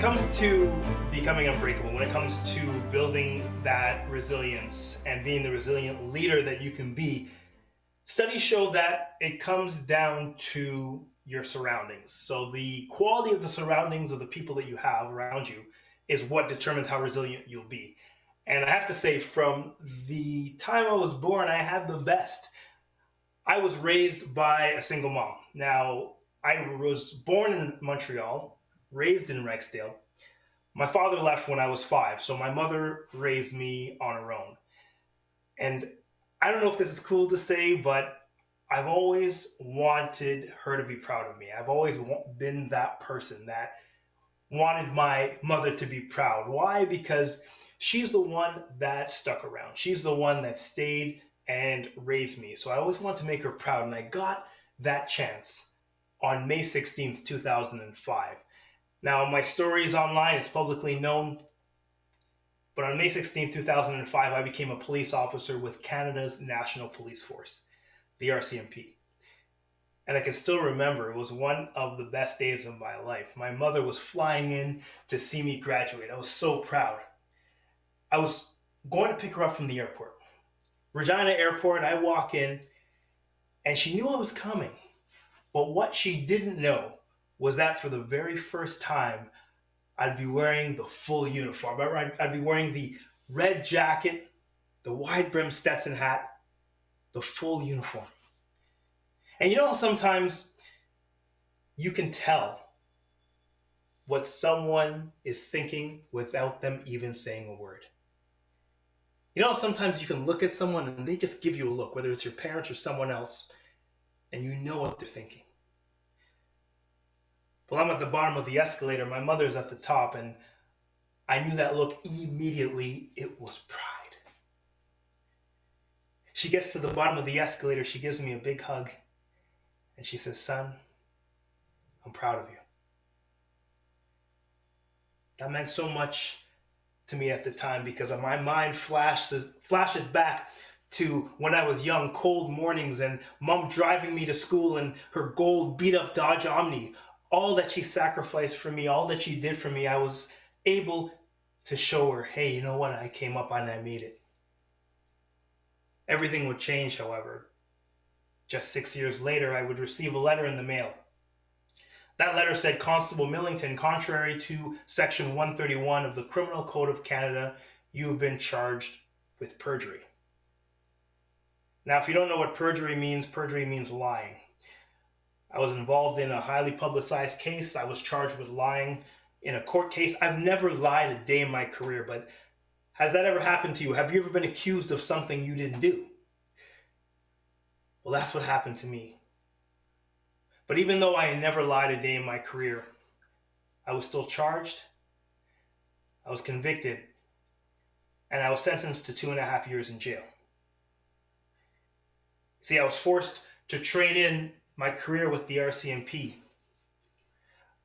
it comes to becoming unbreakable, when it comes to building that resilience and being the resilient leader that you can be, studies show that it comes down to your surroundings. So the quality of the surroundings of the people that you have around you is what determines how resilient you'll be. And I have to say, from the time I was born, I had the best. I was raised by a single mom. Now, I was born in Montreal, raised in Rexdale. My father left when I was 5, so my mother raised me on her own. And I don't know if this is cool to say, but I've always wanted her to be proud of me. I've always been that person that wanted my mother to be proud. Why? Because she's the one that stuck around. She's the one that stayed and raised me. So I always wanted to make her proud, and I got that chance on May 16th, 2005. Now, my story is online, it's publicly known, but on May 16th, 2005, I became a police officer with Canada's National Police Force, the RCMP. And I can still remember, it was one of the best days of my life. My mother was flying in to see me graduate. I was so proud. I was going to pick her up from the airport. Regina Airport, I walk in, and she knew I was coming. But what she didn't know was that for the very first time, I'd be wearing the full uniform. I'd be wearing the red jacket, the wide brim Stetson hat, the full uniform. And you know, sometimes you can tell what someone is thinking without them even saying a word. You know, sometimes you can look at someone and they just give you a look, whether it's your parents or someone else, and you know what they're thinking. Well, I'm at the bottom of the escalator, my mother's at the top, and I knew that look immediately. It was pride. She gets to the bottom of the escalator, she gives me a big hug, and she says, "Son, I'm proud of you." That meant so much to me at the time, because my mind flashes back to when I was young, cold mornings, and mom driving me to school in her gold beat up Dodge Omni. All that she sacrificed for me, all that she did for me, I was able to show her, hey, you know what? I came up and I made it. Everything would change, however. Just 6 years later, I would receive a letter in the mail. That letter said, "Constable Millington, contrary to Section 131 of the Criminal Code of Canada, you have been charged with perjury." Now, if you don't know what perjury means lying. I was involved in a highly publicized case. I was charged with lying in a court case. I've never lied a day in my career, but has that ever happened to you? Have you ever been accused of something you didn't do? Well, that's what happened to me. But even though I had never lied a day in my career, I was still charged, I was convicted, and I was sentenced to 2.5 years in jail. See, I was forced to trade in my career with the RCMP.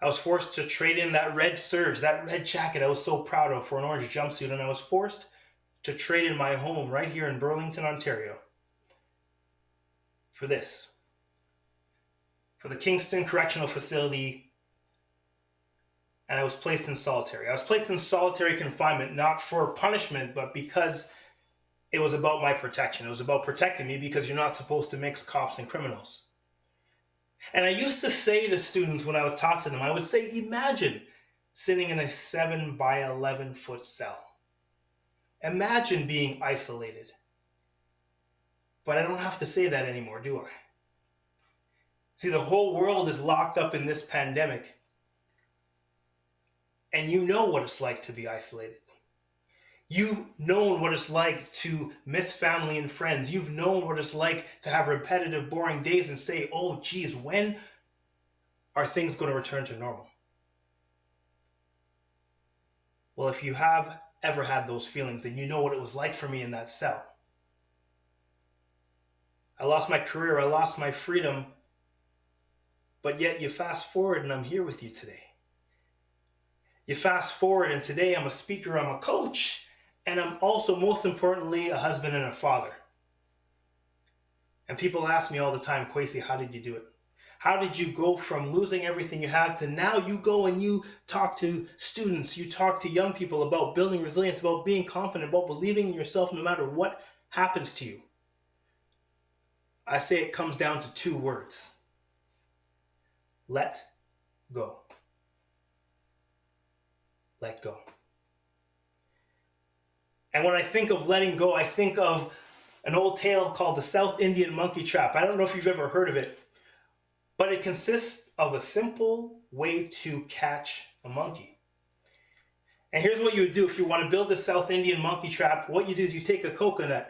I was forced to trade in that red serge, that red jacket I was so proud of, for an orange jumpsuit, and I was forced to trade in my home right here in Burlington, Ontario, for this. For the Kingston Correctional Facility, and I was placed in solitary. I was placed in solitary confinement, not for punishment, but because it was about my protection. It was about protecting me, because you're not supposed to mix cops and criminals. And I used to say to students when I would talk to them, I would say, imagine sitting in a 7 by 11 foot cell. Imagine being isolated. But I don't have to say that anymore, do I? See, the whole world is locked up in this pandemic. And you know what it's like to be isolated. You've known what it's like to miss family and friends. You've known what it's like to have repetitive, boring days and say, oh, geez, when are things going to return to normal? Well, if you have ever had those feelings, then you know what it was like for me in that cell. I lost my career, I lost my freedom, but yet you fast forward and I'm here with you today. You fast forward and today I'm a speaker, I'm a coach, and I'm also, most importantly, a husband and a father. And people ask me all the time, Kwesi, how did you do it? How did you go from losing everything you have to now you go and you talk to students, you talk to young people about building resilience, about being confident, about believing in yourself no matter what happens to you? I say it comes down to two words: let go. Let go. And when I think of letting go, I think of an old tale called the South Indian Monkey Trap. I don't know if you've ever heard of it, but it consists of a simple way to catch a monkey. And here's what you would do if you want to build the South Indian Monkey Trap. What you do is you take a coconut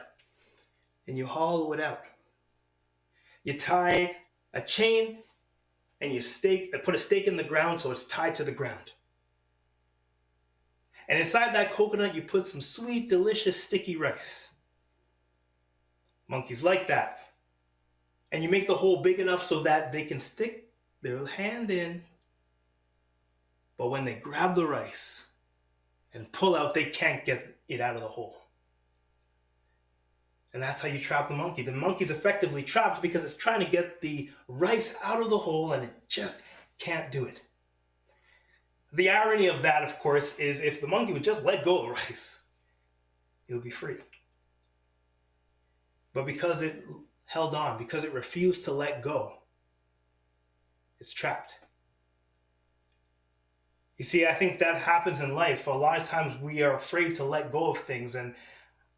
and you hollow it out. You tie a chain and you put a stake in the ground so it's tied to the ground. And inside that coconut, you put some sweet, delicious, sticky rice. Monkeys like that. And you make the hole big enough so that they can stick their hand in. But when they grab the rice and pull out, they can't get it out of the hole. And that's how you trap the monkey. The monkey's effectively trapped because it's trying to get the rice out of the hole and it just can't do it. The irony of that, of course, is if the monkey would just let go of the rice, it would be free. But because it held on, because it refused to let go, it's trapped. You see, I think that happens in life. A lot of times we are afraid to let go of things, and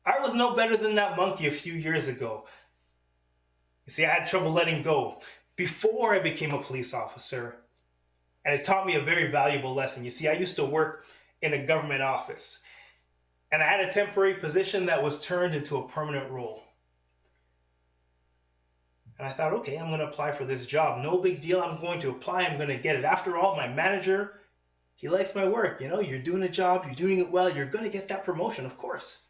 I was no better than that monkey a few years ago. You see, I had trouble letting go before I became a police officer, and it taught me a very valuable lesson. You see, I used to work in a government office, and I had a temporary position that was turned into a permanent role. And I thought, okay, I'm going to apply for this job. No big deal. I'm going to apply. I'm going to get it. After all, my manager, he likes my work. You know, you're doing a job. You're doing it well. You're going to get that promotion, of course.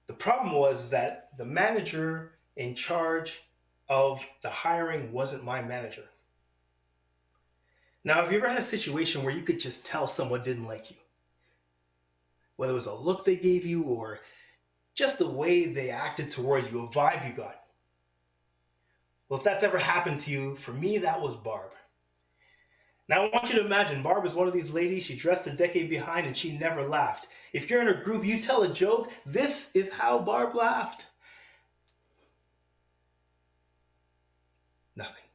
The problem was that the manager in charge of the hiring wasn't my manager. Now, have you ever had a situation where you could just tell someone didn't like you? Whether it was a look they gave you or just the way they acted towards you, a vibe you got. Well, if that's ever happened to you, for me, that was Barb. Now, I want you to imagine, Barb is one of these ladies, she dressed a decade behind and she never laughed. If you're in a group, you tell a joke, this is how Barb laughed. Nothing.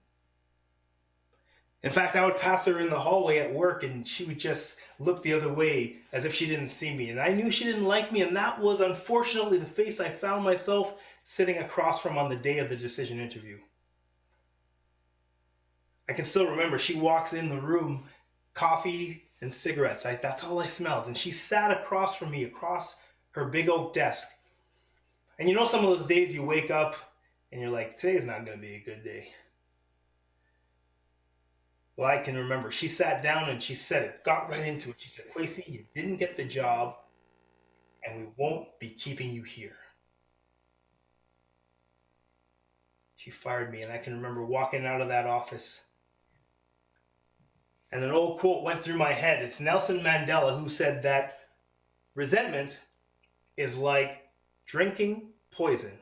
In fact, I would pass her in the hallway at work and she would just look the other way as if she didn't see me. And I knew she didn't like me, and that was unfortunately the face I found myself sitting across from on the day of the decision interview. I can still remember, she walks in the room, coffee and cigarettes. That's all I smelled. And she sat across from me, across her big oak desk. And you know, some of those days you wake up and you're like, today's not going to be a good day. Well, I can remember, she sat down and she said it, got right into it. She said, Kwesi, you didn't get the job and we won't be keeping you here. She fired me, and I can remember walking out of that office. And an old quote went through my head. It's Nelson Mandela who said that resentment is like drinking poison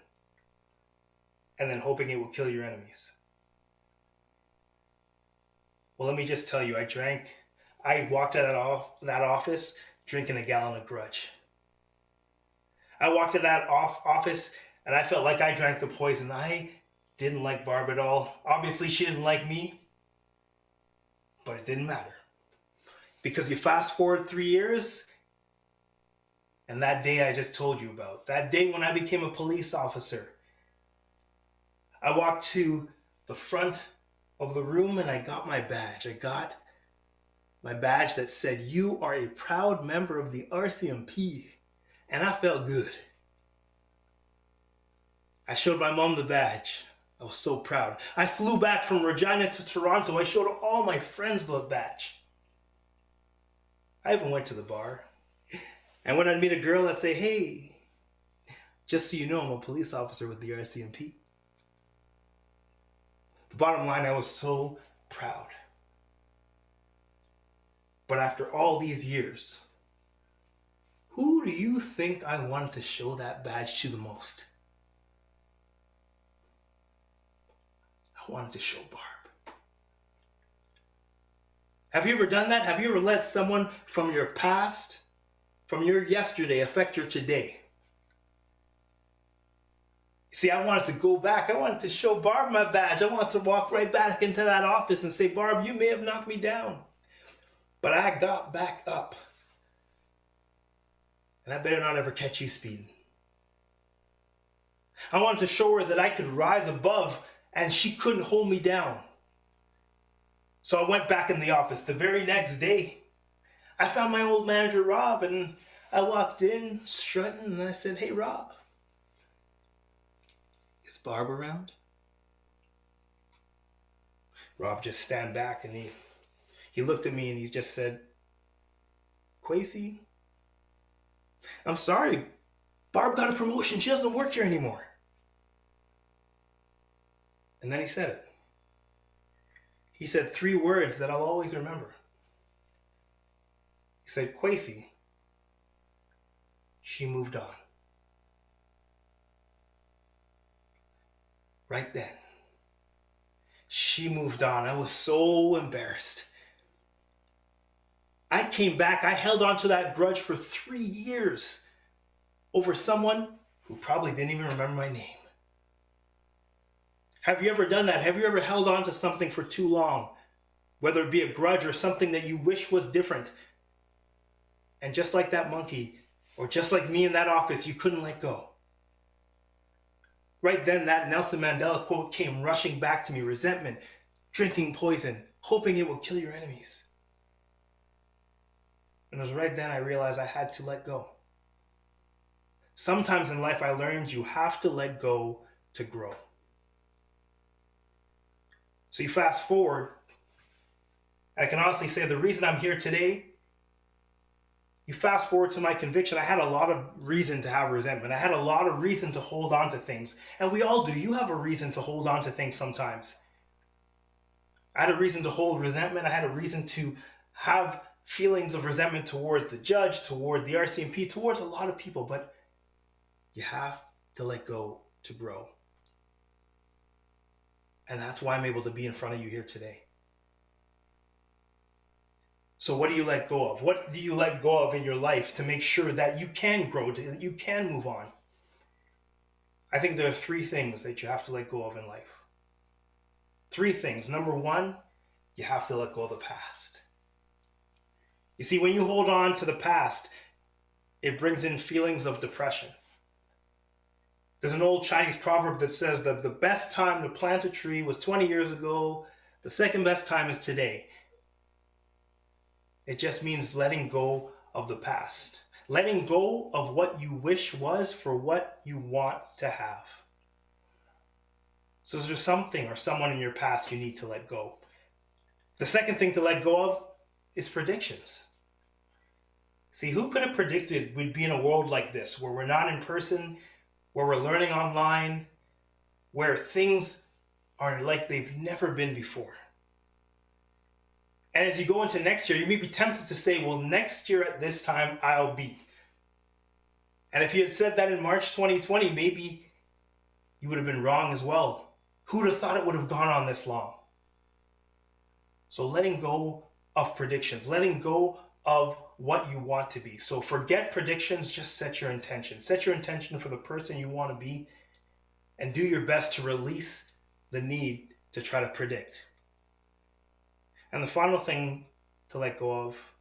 and then hoping it will kill your enemies. Well, let me just tell you, I walked out of that office drinking a gallon of grudge. I walked out of that office and I felt like I drank the poison. I didn't like Barb at all. Obviously, she didn't like me. But it didn't matter. Because you fast forward 3 years, and that day I just told you about, that day when I became a police officer, I walked to the front of the room and I got my badge. I got my badge that said, "You are a proud member of the RCMP." And I felt good. I showed my mom the badge. I was so proud. I flew back from Regina to Toronto. I showed all my friends the badge. I even went to the bar. And when I'd meet a girl, I'd say, "Hey, just so you know, I'm a police officer with the RCMP." The bottom line, I was so proud. But after all these years, who do you think I wanted to show that badge to the most? I wanted to show Barb. Have you ever done that? Have you ever let someone from your past, from your yesterday, affect your today? See, I wanted to go back. I wanted to show Barb my badge. I wanted to walk right back into that office and say, Barb, you may have knocked me down, but I got back up. And I better not ever catch you speeding. I wanted to show her that I could rise above and she couldn't hold me down. So I went back in the office. The very next day, I found my old manager, Rob, and I walked in strutting and I said, hey, Rob, is Barb around? Rob just stand back and he looked at me and he just said, Kwesi, I'm sorry, Barb got a promotion. She doesn't work here anymore. And then he said it. He said 3 words that I'll always remember. He said, Kwesi, she moved on. Right then, she moved on. I was so embarrassed. I came back. I held on to that grudge for 3 years over someone who probably didn't even remember my name. Have you ever done that? Have you ever held on to something for too long? Whether it be a grudge or something that you wish was different. And just like that monkey, or just like me in that office, you couldn't let go. Right then, that Nelson Mandela quote came rushing back to me. Resentment, drinking poison, hoping it will kill your enemies. And it was right then I realized I had to let go. Sometimes in life I learned you have to let go to grow. So you fast forward, I can honestly say the reason I'm here today, you fast forward to my conviction, I had a lot of reason to have resentment. I had a lot of reason to hold on to things. And we all do. You have a reason to hold on to things sometimes. I had a reason to hold resentment. I had a reason to have feelings of resentment towards the judge, toward the RCMP, towards a lot of people. But you have to let go to grow. And that's why I'm able to be in front of you here today. So what do you let go of? What do you let go of in your life to make sure that you can grow, that you can move on? I think there are 3 things that you have to let go of in life. 3 things. Number 1, you have to let go of the past. You see, when you hold on to the past, it brings in feelings of depression. There's an old Chinese proverb that says that the best time to plant a tree was 20 years ago. The second best time is today. It just means letting go of the past. Letting go of what you wish was for what you want to have. So is there something or someone in your past you need to let go? The second thing to let go of is predictions. See, who could have predicted we'd be in a world like this, where we're not in person, where we're learning online, where things are like they've never been before? And as you go into next year, you may be tempted to say, well, next year at this time, I'll be. And if you had said that in March 2020, maybe you would have been wrong as well. Who would have thought it would have gone on this long? So letting go of predictions, letting go of what you want to be. So forget predictions, just set your intention. Set your intention for the person you want to be and do your best to release the need to try to predict. And the final thing to let go of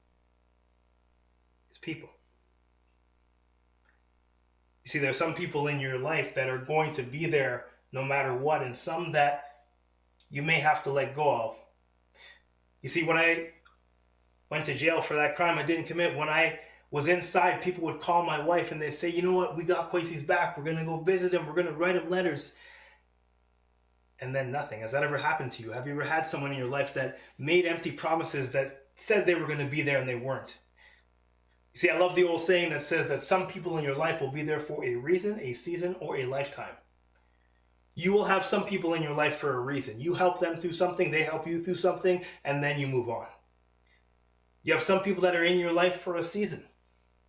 is people. You see, there are some people in your life that are going to be there no matter what, and some that you may have to let go of. You see, when I went to jail for that crime I didn't commit, when I was inside, people would call my wife and they'd say, you know what, we got Kwesi's back. We're going to go visit him. We're going to write him letters. And then nothing. Has that ever happened to you? Have you ever had someone in your life that made empty promises that said they were going to be there and they weren't? You see, I love the old saying that says that some people in your life will be there for a reason, a season, or a lifetime. You will have some people in your life for a reason. You help them through something, they help you through something, and then you move on. You have some people that are in your life for a season,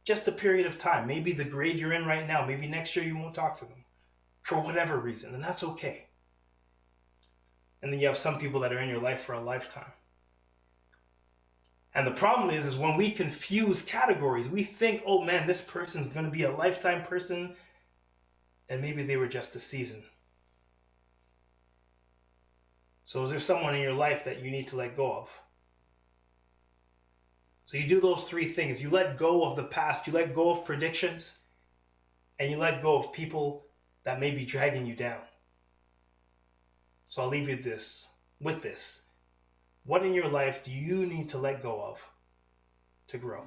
just a period of time. Maybe the grade you're in right now, maybe next year you won't talk to them for whatever reason, and that's okay. And then you have some people that are in your life for a lifetime. And the problem is when we confuse categories, we think, oh man, this person's going to be a lifetime person, and maybe they were just a season. So is there someone in your life that you need to let go of? So you do those three things. You let go of the past, you let go of predictions, and you let go of people that may be dragging you down. So I'll leave you with this. What in your life do you need to let go of to grow?